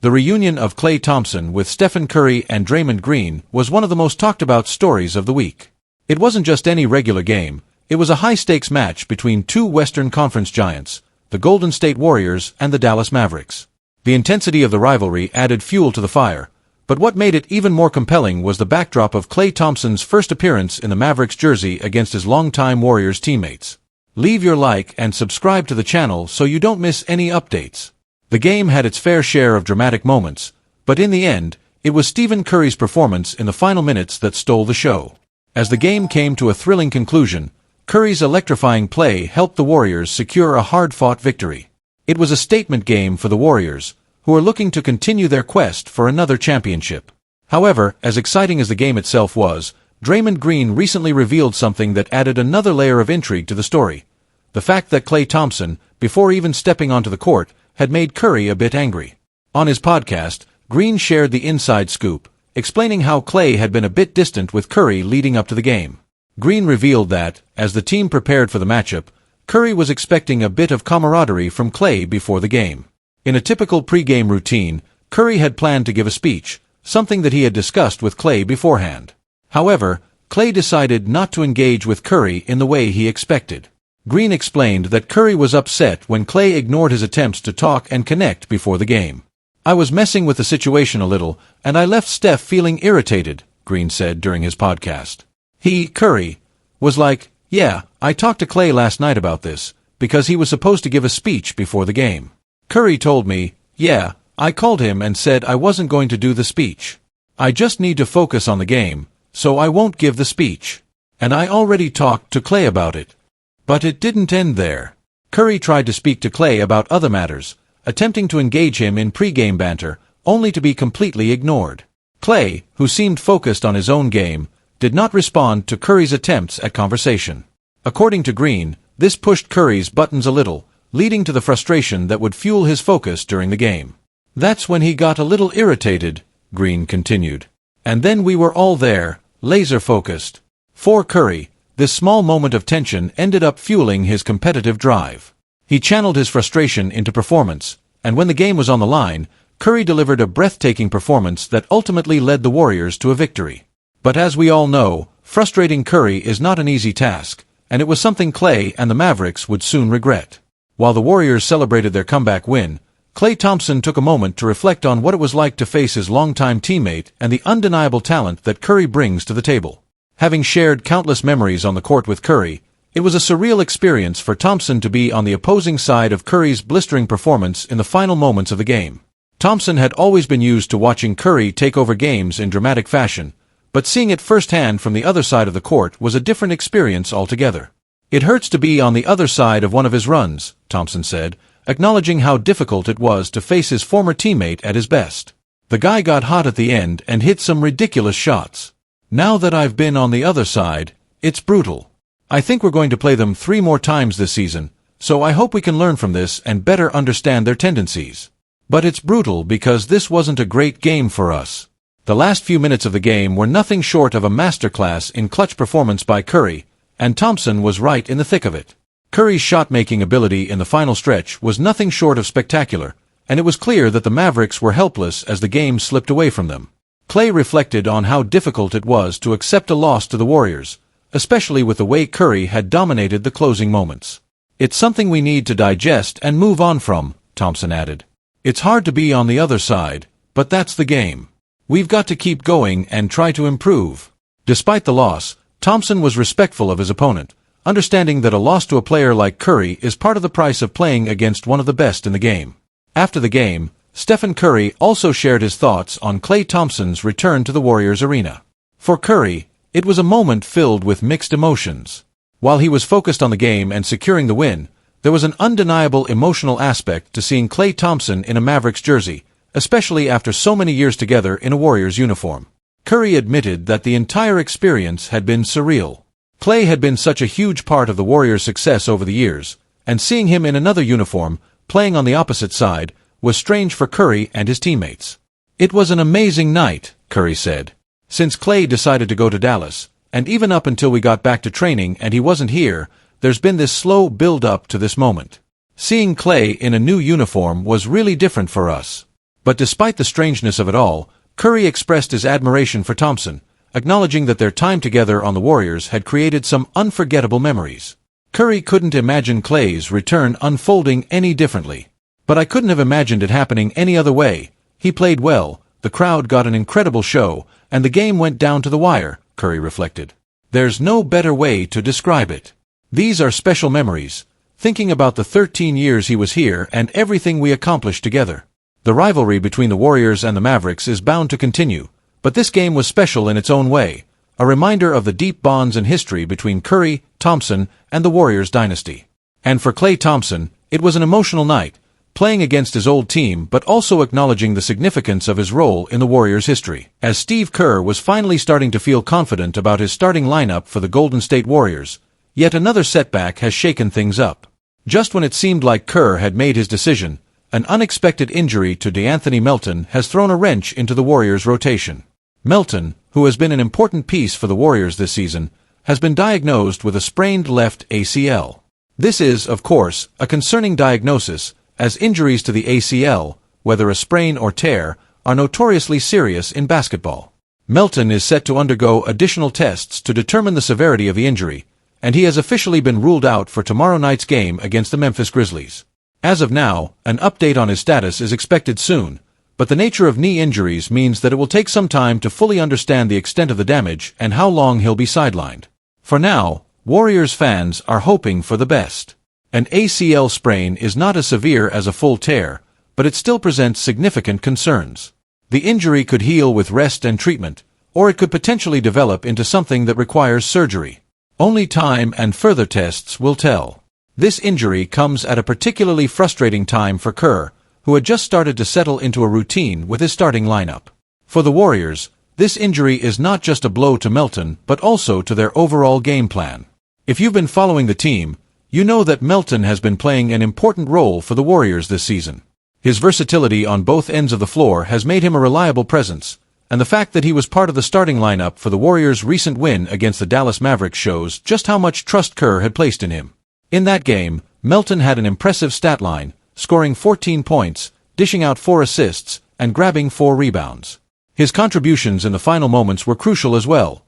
The reunion of Klay Thompson with Stephen Curry and Draymond Green was one of the most talked-about stories of the week. It wasn't just any regular game, it was a high-stakes match between two Western Conference giants, the Golden State Warriors and the Dallas Mavericks. The intensity of the rivalry added fuel to the fire, but what made it even more compelling was the backdrop of Klay Thompson's first appearance in the Mavericks jersey against his longtime Warriors teammates. Leave your like and subscribe to the channel so you don't miss any updates. The game had its fair share of dramatic moments, but in the end, it was Stephen Curry's performance in the final minutes that stole the show. As the game came to a thrilling conclusion, Curry's electrifying play helped the Warriors secure a hard-fought victory. It was a statement game for the Warriors, who are looking to continue their quest for another championship. However, as exciting as the game itself was, Draymond Green recently revealed something that added another layer of intrigue to the story. The fact that Klay Thompson, before even stepping onto the court, had made Curry a bit angry. On his podcast, Green shared the inside scoop, explaining how Klay had been a bit distant with Curry leading up to the game. Green revealed that, as the team prepared for the matchup, Curry was expecting a bit of camaraderie from Klay before the game. In a typical pre-game routine, Curry had planned to give a speech, something that he had discussed with Klay beforehand. However, Klay decided not to engage with Curry in the way he expected. Green explained that Curry was upset when Klay ignored his attempts to talk and connect before the game. "I was messing with the situation a little, and I left Steph feeling irritated," Green said during his podcast. Curry, was like, "Yeah, I talked to Klay last night about this, because he was supposed to give a speech before the game. Curry told me, yeah, I called him and said I wasn't going to do the speech. I just need to focus on the game, so I won't give the speech. And I already talked to Klay about it." But it didn't end there. Curry tried to speak to Klay about other matters, attempting to engage him in pre-game banter, only to be completely ignored. Klay, who seemed focused on his own game, did not respond to Curry's attempts at conversation. According to Green, this pushed Curry's buttons a little, leading to the frustration that would fuel his focus during the game. "That's when he got a little irritated," Green continued. "And then we were all there, laser-focused." For Curry, this small moment of tension ended up fueling his competitive drive. He channeled his frustration into performance, and when the game was on the line, Curry delivered a breathtaking performance that ultimately led the Warriors to a victory. But as we all know, frustrating Curry is not an easy task, and it was something Klay and the Mavericks would soon regret. While the Warriors celebrated their comeback win, Klay Thompson took a moment to reflect on what it was like to face his longtime teammate and the undeniable talent that Curry brings to the table. Having shared countless memories on the court with Curry, it was a surreal experience for Thompson to be on the opposing side of Curry's blistering performance in the final moments of the game. Thompson had always been used to watching Curry take over games in dramatic fashion, but seeing it firsthand from the other side of the court was a different experience altogether. "It hurts to be on the other side of one of his runs," Thompson said, acknowledging how difficult it was to face his former teammate at his best. "The guy got hot at the end and hit some ridiculous shots. Now that I've been on the other side, it's brutal. I think we're going to play them 3 more times this season, so I hope we can learn from this and better understand their tendencies. But it's brutal because this wasn't a great game for us." The last few minutes of the game were nothing short of a masterclass in clutch performance by Curry, and Thompson was right in the thick of it. Curry's shot-making ability in the final stretch was nothing short of spectacular, and it was clear that the Mavericks were helpless as the game slipped away from them. Klay reflected on how difficult it was to accept a loss to the Warriors, especially with the way Curry had dominated the closing moments. "It's something we need to digest and move on from," Thompson added. "It's hard to be on the other side, but that's the game. We've got to keep going and try to improve." Despite the loss, Thompson was respectful of his opponent, understanding that a loss to a player like Curry is part of the price of playing against one of the best in the game. After the game, Stephen Curry also shared his thoughts on Klay Thompson's return to the Warriors arena. For Curry, it was a moment filled with mixed emotions. While he was focused on the game and securing the win, there was an undeniable emotional aspect to seeing Klay Thompson in a Mavericks jersey, especially after so many years together in a Warriors uniform. Curry admitted that the entire experience had been surreal. Klay had been such a huge part of the Warriors' success over the years, and seeing him in another uniform, playing on the opposite side, was strange for Curry and his teammates. "It was an amazing night," Curry said. "Since Klay decided to go to Dallas, and even up until we got back to training and he wasn't here, there's been this slow build-up to this moment. Seeing Klay in a new uniform was really different for us. But despite the strangeness of it all, Curry expressed his admiration for Thompson, acknowledging that their time together on the Warriors had created some unforgettable memories. Curry couldn't imagine Klay's return unfolding any differently. But I couldn't have imagined it happening any other way. He played well, the crowd got an incredible show, and the game went down to the wire, Curry reflected. There's no better way to describe it. These are special memories, thinking about the 13 years he was here and everything we accomplished together. The rivalry between the Warriors and the Mavericks is bound to continue, but this game was special in its own way, a reminder of the deep bonds and history between Curry, Thompson, and the Warriors dynasty. And for Klay Thompson, it was an emotional night, playing against his old team but also acknowledging the significance of his role in the Warriors' history. As Steve Kerr was finally starting to feel confident about his starting lineup for the Golden State Warriors, yet another setback has shaken things up. Just when it seemed like Kerr had made his decision, an unexpected injury to DeAnthony Melton has thrown a wrench into the Warriors' rotation. Melton, who has been an important piece for the Warriors this season, has been diagnosed with a sprained left ACL. This is, of course, a concerning diagnosis, as injuries to the ACL, whether a sprain or tear, are notoriously serious in basketball. Melton is set to undergo additional tests to determine the severity of the injury, and he has officially been ruled out for tomorrow night's game against the Memphis Grizzlies. As of now, an update on his status is expected soon, but the nature of knee injuries means that it will take some time to fully understand the extent of the damage and how long he'll be sidelined. For now, Warriors fans are hoping for the best. An ACL sprain is not as severe as a full tear, but it still presents significant concerns. The injury could heal with rest and treatment, or it could potentially develop into something that requires surgery. Only time and further tests will tell. This injury comes at a particularly frustrating time for Kerr, who had just started to settle into a routine with his starting lineup. For the Warriors, this injury is not just a blow to Melton but also to their overall game plan. If you've been following the team, you know that Melton has been playing an important role for the Warriors this season. His versatility on both ends of the floor has made him a reliable presence, and the fact that he was part of the starting lineup for the Warriors' recent win against the Dallas Mavericks shows just how much trust Kerr had placed in him. In that game, Melton had an impressive stat line, scoring 14 points, dishing out 4 assists, and grabbing 4 rebounds. His contributions in the final moments were crucial as well.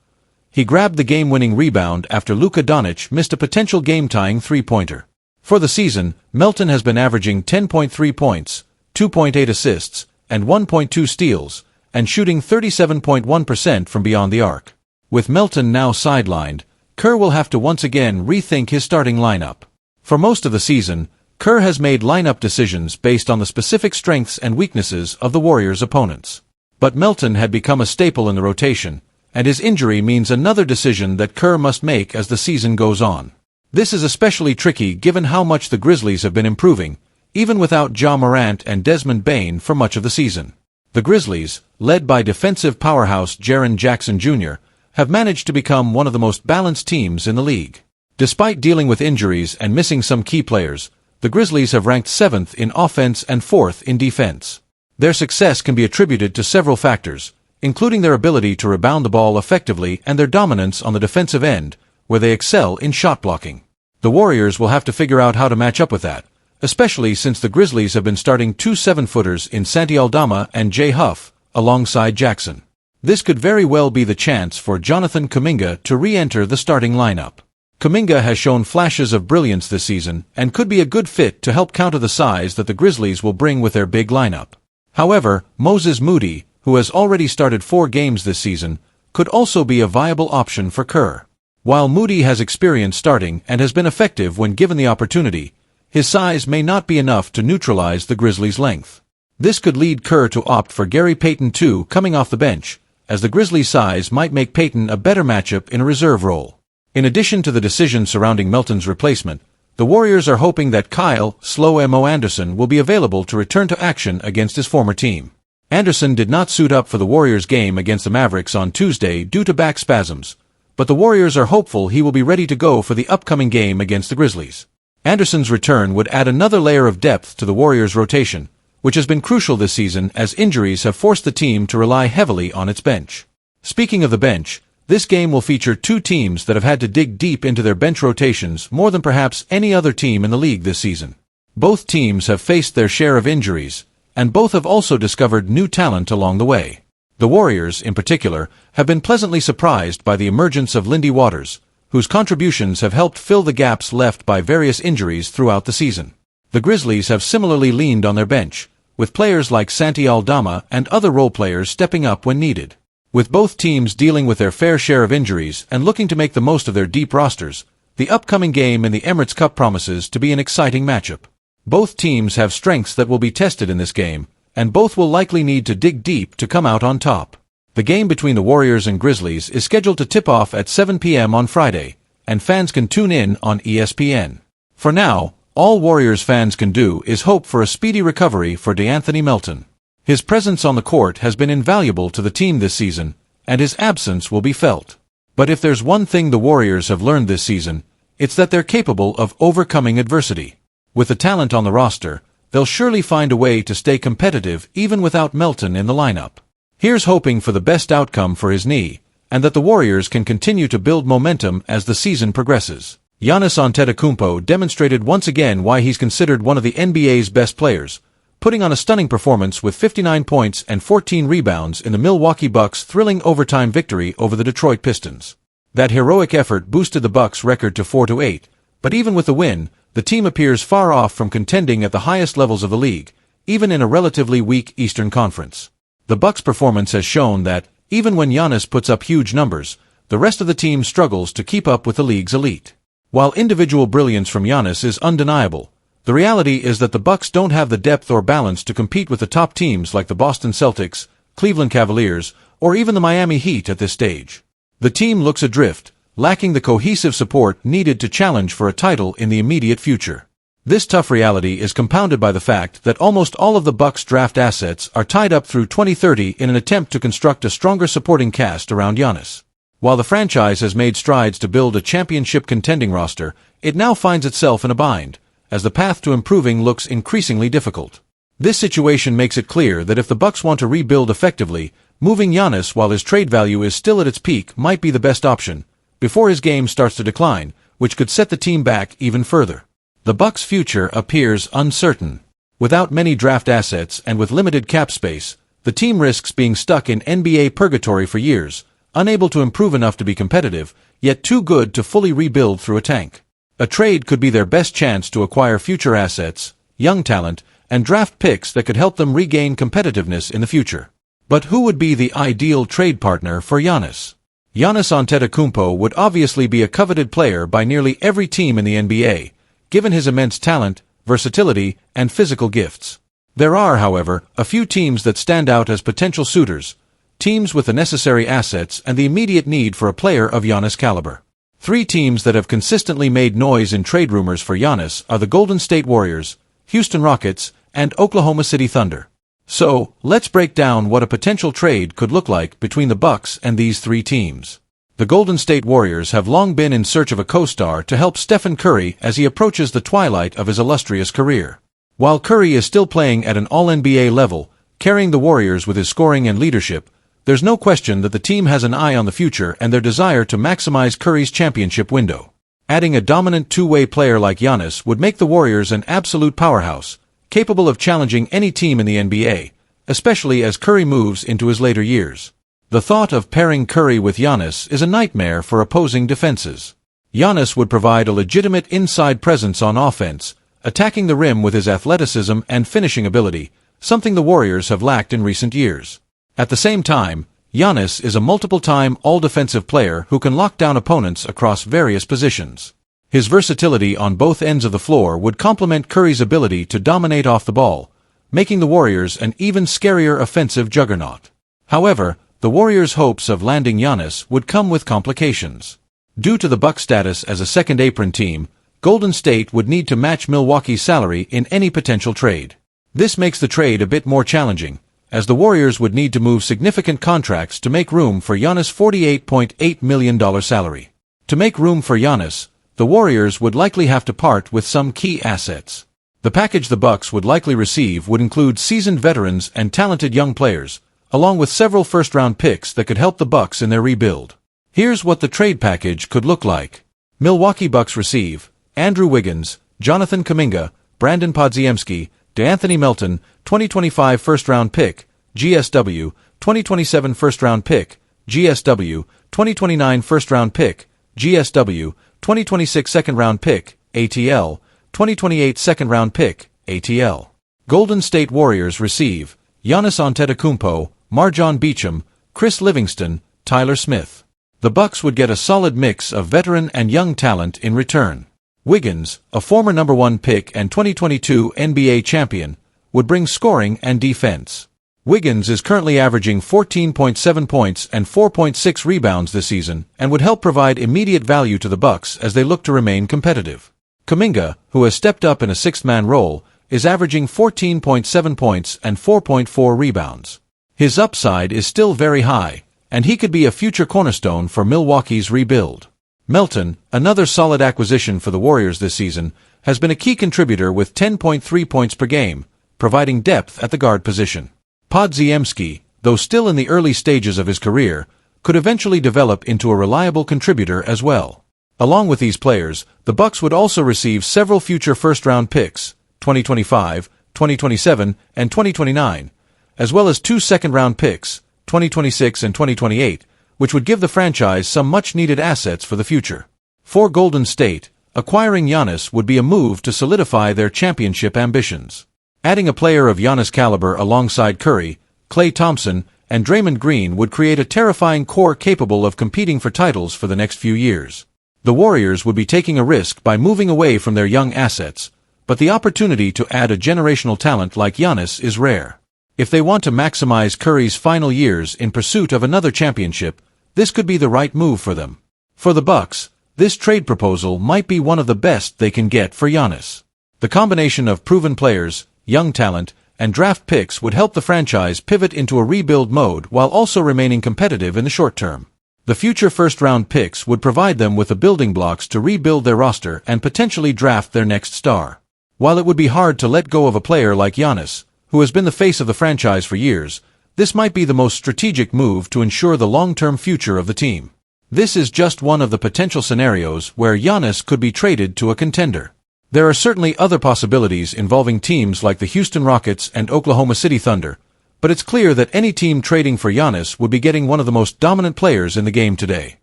He grabbed the game-winning rebound after Luka Doncic missed a potential game-tying three-pointer. For the season, Melton has been averaging 10.3 points, 2.8 assists, and 1.2 steals, and shooting 37.1% from beyond the arc. With Melton now sidelined, Kerr will have to once again rethink his starting lineup. For most of the season, Kerr has made lineup decisions based on the specific strengths and weaknesses of the Warriors' opponents. But Melton had become a staple in the rotation, and his injury means another decision that Kerr must make as the season goes on. This is especially tricky given how much the Grizzlies have been improving, even without Ja Morant and Desmond Bane for much of the season. The Grizzlies, led by defensive powerhouse Jaren Jackson Jr., have managed to become one of the most balanced teams in the league. Despite dealing with injuries and missing some key players, the Grizzlies have ranked 7th in offense and 4th in defense. Their success can be attributed to several factors, including their ability to rebound the ball effectively and their dominance on the defensive end, where they excel in shot blocking. The Warriors will have to figure out how to match up with that, especially since the Grizzlies have been starting 2 7-footers in Santi Aldama and Jay Huff, alongside Jackson. This could very well be the chance for Jonathan Kuminga to re-enter the starting lineup. Kuminga has shown flashes of brilliance this season and could be a good fit to help counter the size that the Grizzlies will bring with their big lineup. However, Moses Moody, who has already started 4 games this season, could also be a viable option for Kerr. While Moody has experience starting and has been effective when given the opportunity, his size may not be enough to neutralize the Grizzlies' length. This could lead Kerr to opt for Gary Payton II coming off the bench, as the Grizzlies' size might make Payton a better matchup in a reserve role. In addition to the decision surrounding Melton's replacement, the Warriors are hoping that Kyle "Slow Mo" Anderson will be available to return to action against his former team. Anderson did not suit up for the Warriors' game against the Mavericks on Tuesday due to back spasms, but the Warriors are hopeful he will be ready to go for the upcoming game against the Grizzlies. Anderson's return would add another layer of depth to the Warriors' rotation, which has been crucial this season as injuries have forced the team to rely heavily on its bench. Speaking of the bench, this game will feature 2 teams that have had to dig deep into their bench rotations more than perhaps any other team in the league this season. Both teams have faced their share of injuries, and both have also discovered new talent along the way. The Warriors, in particular, have been pleasantly surprised by the emergence of Lindy Waters, whose contributions have helped fill the gaps left by various injuries throughout the season. The Grizzlies have similarly leaned on their bench, with players like Santi Aldama and other role players stepping up when needed. With both teams dealing with their fair share of injuries and looking to make the most of their deep rosters, the upcoming game in the Emirates Cup promises to be an exciting matchup. Both teams have strengths that will be tested in this game, and both will likely need to dig deep to come out on top. The game between the Warriors and Grizzlies is scheduled to tip off at 7 p.m. on Friday, and fans can tune in on ESPN. For now, all Warriors fans can do is hope for a speedy recovery for DeAnthony Melton. His presence on the court has been invaluable to the team this season, and his absence will be felt. But if there's one thing the Warriors have learned this season, it's that they're capable of overcoming adversity. With the talent on the roster, they'll surely find a way to stay competitive even without Melton in the lineup. Here's hoping for the best outcome for his knee, and that the Warriors can continue to build momentum as the season progresses. Giannis Antetokounmpo demonstrated once again why he's considered one of the NBA's best players, putting on a stunning performance with 59 points and 14 rebounds in the Milwaukee Bucks' thrilling overtime victory over the Detroit Pistons. That heroic effort boosted the Bucks' record to 4-8, but even with the win, the team appears far off from contending at the highest levels of the league, even in a relatively weak Eastern Conference. The Bucks' performance has shown that, even when Giannis puts up huge numbers, the rest of the team struggles to keep up with the league's elite. While individual brilliance from Giannis is undeniable, the reality is that the Bucks don't have the depth or balance to compete with the top teams like the Boston Celtics, Cleveland Cavaliers, or even the Miami Heat at this stage. The team looks adrift, lacking the cohesive support needed to challenge for a title in the immediate future. This tough reality is compounded by the fact that almost all of the Bucks' draft assets are tied up through 2030 in an attempt to construct a stronger supporting cast around Giannis. While the franchise has made strides to build a championship contending roster, it now finds itself in a bind, as the path to improving looks increasingly difficult. This situation makes it clear that if the Bucks want to rebuild effectively, moving Giannis while his trade value is still at its peak might be the best option, before his game starts to decline, which could set the team back even further. The Bucks' future appears uncertain. Without many draft assets and with limited cap space, the team risks being stuck in NBA purgatory for years, unable to improve enough to be competitive, yet too good to fully rebuild through a tank. A trade could be their best chance to acquire future assets, young talent, and draft picks that could help them regain competitiveness in the future. But who would be the ideal trade partner for Giannis? Giannis Antetokounmpo would obviously be a coveted player by nearly every team in the NBA, given his immense talent, versatility, and physical gifts. There are, however, a few teams that stand out as potential suitors, teams with the necessary assets and the immediate need for a player of Giannis' caliber. 3 teams that have consistently made noise in trade rumors for Giannis are the Golden State Warriors, Houston Rockets, and Oklahoma City Thunder. So, let's break down what a potential trade could look like between the Bucks and these 3 teams. The Golden State Warriors have long been in search of a co-star to help Stephen Curry as he approaches the twilight of his illustrious career. While Curry is still playing at an All-NBA level, carrying the Warriors with his scoring and leadership, there's no question that the team has an eye on the future and their desire to maximize Curry's championship window. Adding a dominant two-way player like Giannis would make the Warriors an absolute powerhouse, capable of challenging any team in the NBA, especially as Curry moves into his later years. The thought of pairing Curry with Giannis is a nightmare for opposing defenses. Giannis would provide a legitimate inside presence on offense, attacking the rim with his athleticism and finishing ability, something the Warriors have lacked in recent years. At the same time, Giannis is a multiple-time all-defensive player who can lock down opponents across various positions. His versatility on both ends of the floor would complement Curry's ability to dominate off the ball, making the Warriors an even scarier offensive juggernaut. However, the Warriors' hopes of landing Giannis would come with complications. Due to the Bucks' status as a second-apron team, Golden State would need to match Milwaukee's salary in any potential trade. This makes the trade a bit more challenging, as the Warriors would need to move significant contracts to make room for Giannis' $48.8 million salary. To make room for Giannis, the Warriors would likely have to part with some key assets. The package the Bucks would likely receive would include seasoned veterans and talented young players, along with several first-round picks that could help the Bucks in their rebuild. Here's what the trade package could look like. Milwaukee Bucks receive Andrew Wiggins, Jonathan Kuminga, Brandon Podziemski, DeAnthony Melton, 2025 first-round pick, GSW, 2027 first-round pick, GSW, 2029 first-round pick, GSW, 2026 second-round pick, ATL, 2028 second-round pick, ATL. Golden State Warriors receive Giannis Antetokounmpo, Marjon Beacham, Chris Livingston, Tyler Smith. The Bucks would get a solid mix of veteran and young talent in return. Wiggins, a former number 1 pick and 2022 NBA champion, would bring scoring and defense. Wiggins is currently averaging 14.7 points and 4.6 rebounds this season and would help provide immediate value to the Bucks as they look to remain competitive. Kuminga, who has stepped up in a sixth-man role, is averaging 14.7 points and 4.4 rebounds. His upside is still very high, and he could be a future cornerstone for Milwaukee's rebuild. Melton, another solid acquisition for the Warriors this season, has been a key contributor with 10.3 points per game, providing depth at the guard position. Podziemski, though still in the early stages of his career, could eventually develop into a reliable contributor as well. Along with these players, the Bucks would also receive several future first-round picks, 2025, 2027, and 2029, as well as 2 second-round picks, 2026 and 2028, which would give the franchise some much-needed assets for the future. For Golden State, acquiring Giannis would be a move to solidify their championship ambitions. Adding a player of Giannis' caliber alongside Curry, Klay Thompson, and Draymond Green would create a terrifying core capable of competing for titles for the next few years. The Warriors would be taking a risk by moving away from their young assets, but the opportunity to add a generational talent like Giannis is rare. If they want to maximize Curry's final years in pursuit of another championship, this could be the right move for them. For the Bucks, this trade proposal might be one of the best they can get for Giannis. The combination of proven players, young talent, and draft picks would help the franchise pivot into a rebuild mode while also remaining competitive in the short term. The future first-round picks would provide them with the building blocks to rebuild their roster and potentially draft their next star. While it would be hard to let go of a player like Giannis, who has been the face of the franchise for years, this might be the most strategic move to ensure the long-term future of the team. This is just one of the potential scenarios where Giannis could be traded to a contender. There are certainly other possibilities involving teams like the Houston Rockets and Oklahoma City Thunder, but it's clear that any team trading for Giannis would be getting one of the most dominant players in the game today.